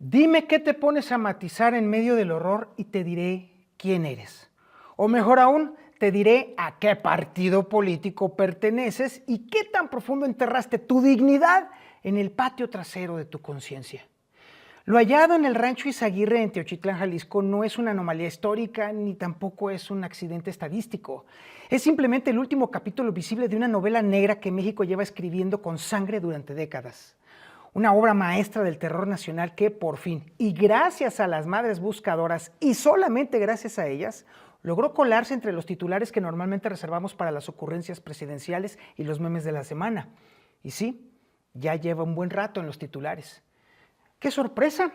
Dime qué te pones a matizar en medio del horror y te diré quién eres. O mejor aún, te diré a qué partido político perteneces y qué tan profundo enterraste tu dignidad en el patio trasero de tu conciencia. Lo hallado en el rancho Izaguirre en Teochitlán, Jalisco, no es una anomalía histórica ni tampoco es un accidente estadístico. Es simplemente el último capítulo visible de una novela negra que México lleva escribiendo con sangre durante décadas. Una obra maestra del terror nacional que por fin, y gracias a las madres buscadoras, y solamente gracias a ellas, logró colarse entre los titulares que normalmente reservamos para las ocurrencias presidenciales y los memes de la semana. Y sí, ya lleva un buen rato en los titulares. ¡Qué sorpresa!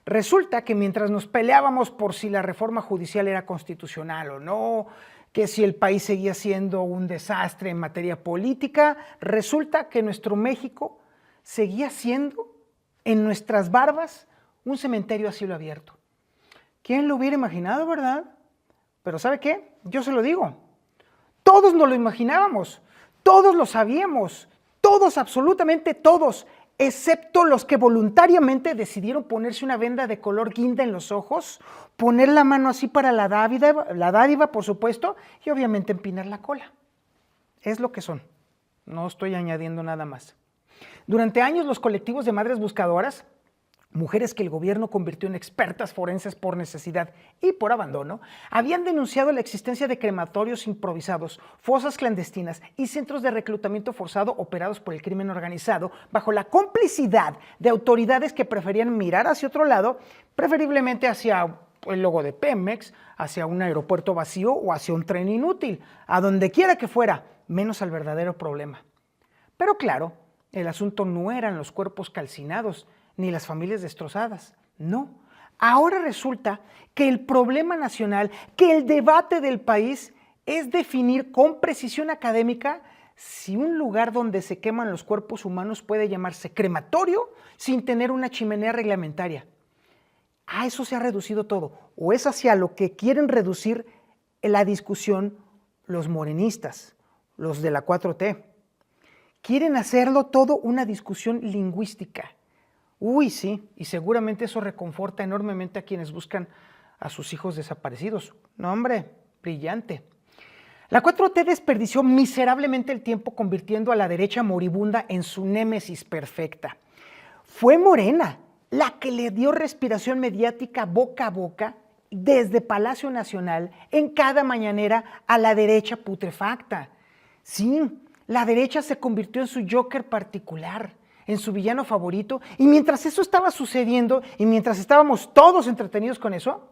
Resulta que mientras nos peleábamos por si la reforma judicial era constitucional o no, que si el país seguía siendo un desastre en materia política, resulta que nuestro México seguía siendo, en nuestras barbas, un cementerio a cielo abierto. ¿Quién lo hubiera imaginado, verdad? Pero ¿sabe qué? Yo se lo digo. Todos nos lo imaginábamos, todos lo sabíamos, todos, absolutamente todos, excepto los que voluntariamente decidieron ponerse una venda de color guinda en los ojos, poner la mano así para la dádiva, por supuesto, y obviamente empinar la cola. Es lo que son. No estoy añadiendo nada más. Durante años los colectivos de madres buscadoras, mujeres que el gobierno convirtió en expertas forenses por necesidad y por abandono, habían denunciado la existencia de crematorios improvisados, fosas clandestinas y centros de reclutamiento forzado operados por el crimen organizado bajo la complicidad de autoridades que preferían mirar hacia otro lado, preferiblemente hacia el logo de Pemex, hacia un aeropuerto vacío o hacia un tren inútil, a donde quiera que fuera, menos al verdadero problema. Pero claro, el asunto no eran los cuerpos calcinados, ni las familias destrozadas, no. Ahora resulta que el problema nacional, que el debate del país es definir con precisión académica si un lugar donde se queman los cuerpos humanos puede llamarse crematorio sin tener una chimenea reglamentaria. A eso se ha reducido todo, o es hacia lo que quieren reducir la discusión los morenistas, los de la 4T. Quieren hacerlo todo una discusión lingüística. Uy, sí, y seguramente eso reconforta enormemente a quienes buscan a sus hijos desaparecidos. No, hombre, brillante. La 4T desperdició miserablemente el tiempo convirtiendo a la derecha moribunda en su némesis perfecta. Fue Morena la que le dio respiración mediática boca a boca desde Palacio Nacional en cada mañanera a la derecha putrefacta. Sí, la derecha se convirtió en su Joker particular, en su villano favorito, y mientras eso estaba sucediendo y mientras estábamos todos entretenidos con eso,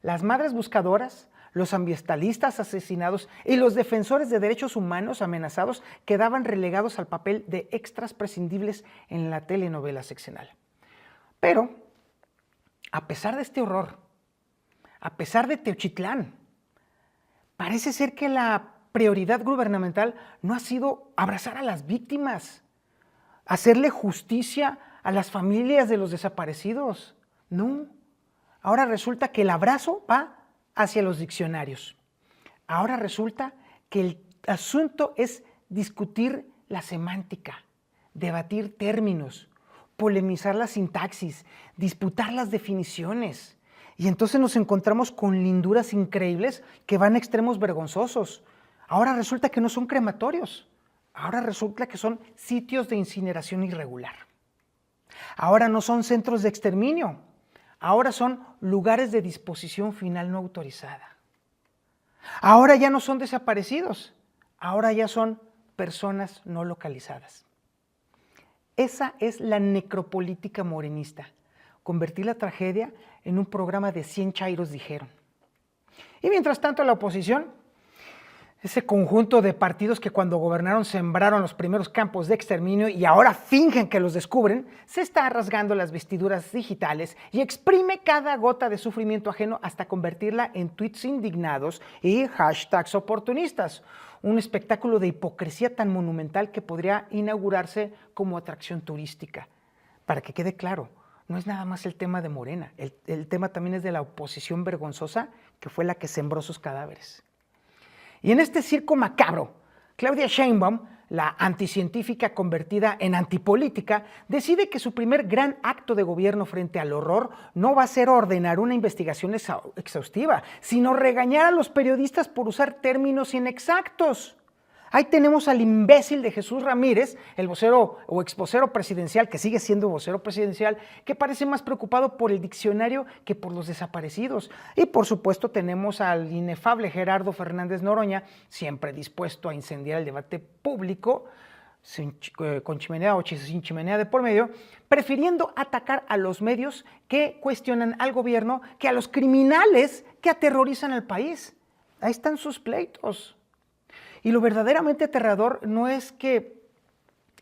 las madres buscadoras, los ambientalistas asesinados y los defensores de derechos humanos amenazados quedaban relegados al papel de extras prescindibles en la telenovela sexenal. Pero, a pesar de este horror, a pesar de Teochitlán, parece ser que la prioridad gubernamental no ha sido abrazar a las víctimas, hacerle justicia a las familias de los desaparecidos. No, ahora resulta que el abrazo va hacia los diccionarios. Ahora resulta que el asunto es discutir la semántica, debatir términos, polemizar la sintaxis, disputar las definiciones. Y entonces nos encontramos con linduras increíbles que van a extremos vergonzosos. Ahora resulta que no son crematorios. Ahora resulta que son sitios de incineración irregular. Ahora no son centros de exterminio. Ahora son lugares de disposición final no autorizada. Ahora ya no son desaparecidos. Ahora ya son personas no localizadas. Esa es la necropolítica morenista. Convertir la tragedia en un programa de 100 chairos dijeron. Y mientras tanto la oposición, ese conjunto de partidos que cuando gobernaron sembraron los primeros campos de exterminio y ahora fingen que los descubren, se está rasgando las vestiduras digitales y exprime cada gota de sufrimiento ajeno hasta convertirla en tweets indignados y hashtags oportunistas. Un espectáculo de hipocresía tan monumental que podría inaugurarse como atracción turística. Para que quede claro, no es nada más el tema de Morena, el tema también es de la oposición vergonzosa que fue la que sembró sus cadáveres. Y en este circo macabro, Claudia Sheinbaum, la anticientífica convertida en antipolítica, decide que su primer gran acto de gobierno frente al horror no va a ser ordenar una investigación exhaustiva, sino regañar a los periodistas por usar términos inexactos. Ahí tenemos al imbécil de Jesús Ramírez, el vocero o exvocero presidencial, que sigue siendo vocero presidencial, que parece más preocupado por el diccionario que por los desaparecidos. Y por supuesto tenemos al inefable Gerardo Fernández Noroña, siempre dispuesto a incendiar el debate público, con chimenea o sin chimenea de por medio, prefiriendo atacar a los medios que cuestionan al gobierno que a los criminales que aterrorizan al país. Ahí están sus pleitos. Y lo verdaderamente aterrador no es que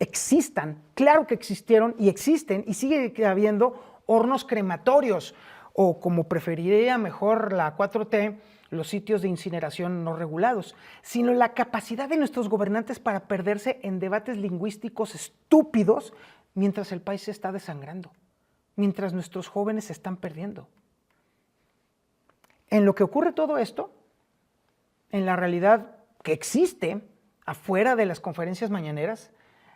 existan, claro que existieron y existen y sigue habiendo hornos crematorios o, como preferiría mejor la 4T, los sitios de incineración no regulados, sino la capacidad de nuestros gobernantes para perderse en debates lingüísticos estúpidos mientras el país se está desangrando, mientras nuestros jóvenes se están perdiendo. En lo que ocurre todo esto, en la realidad que existe afuera de las conferencias mañaneras,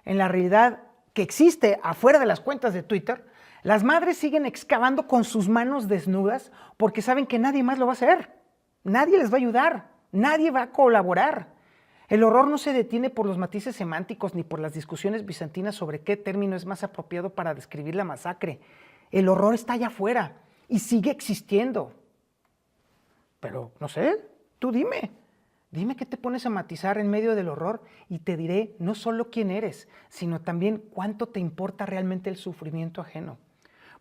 en la realidad que existe afuera de las cuentas de Twitter, las madres siguen excavando con sus manos desnudas porque saben que nadie más lo va a hacer. Nadie les va a ayudar, nadie va a colaborar. El horror no se detiene por los matices semánticos ni por las discusiones bizantinas sobre qué término es más apropiado para describir la masacre. El horror está allá afuera y sigue existiendo. Pero, no sé, tú dime. Dime qué te pones a matizar en medio del horror y te diré no solo quién eres, sino también cuánto te importa realmente el sufrimiento ajeno.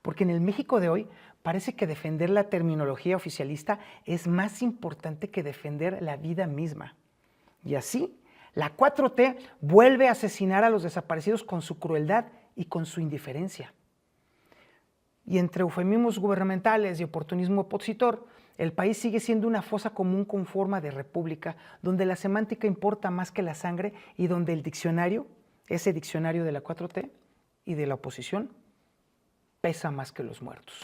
Porque en el México de hoy parece que defender la terminología oficialista es más importante que defender la vida misma. Y así, la 4T vuelve a asesinar a los desaparecidos con su crueldad y con su indiferencia. Y entre eufemismos gubernamentales y oportunismo opositor, el país sigue siendo una fosa común con forma de república, donde la semántica importa más que la sangre y donde el diccionario, ese diccionario de la 4T y de la oposición, pesa más que los muertos.